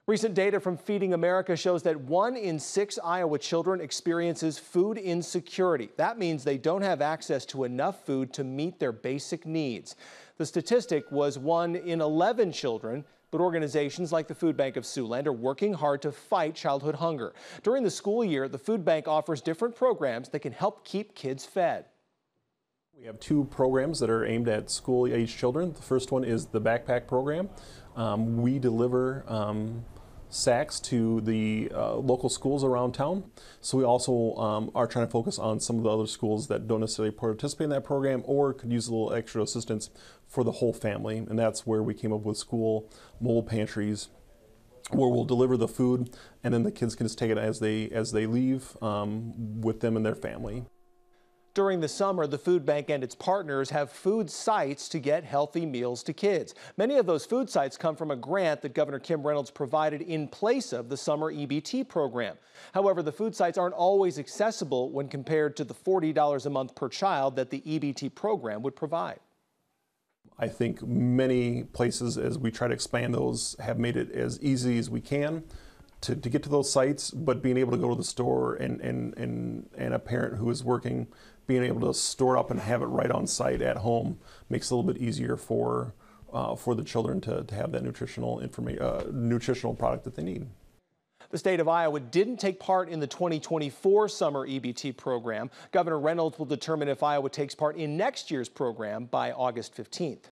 Recent data from Feeding America shows that 1 in 6 Iowa children experiences food insecurity. That means they don't have access to enough food to meet their basic needs. The statistic was 1 in 11 children, but organizations like the Food Bank of Siouxland are working hard to fight childhood hunger. During the school year, the Food Bank offers different programs that can help keep kids fed. We have 2 programs that are aimed at school-age children. The first one is the backpack program. We deliver sacks to the local schools around town. So we also are trying to focus on some of the other schools that don't necessarily participate in that program or could use a little extra assistance for the whole family. And that's where we came up with school mobile pantries, where we'll deliver the food and then the kids can just take it as they leave with them and their family. During the summer, the Food Bank and its partners have food sites to get healthy meals to kids. Many of those food sites come from a grant that Governor Kim Reynolds provided in place of the summer EBT program. However, the food sites aren't always accessible when compared to the $40 a month per child that the EBT program would provide. I think many places, as we try to expand those, have made it as easy as we can to get to those sites, but being able to go to the store and a parent who is working, being able to store it up and have it right on site at home makes it a little bit easier for the children to have that nutritional product that they need. The state of Iowa didn't take part in the 2024 summer EBT program. Governor Reynolds will determine if Iowa takes part in next year's program by August 15th.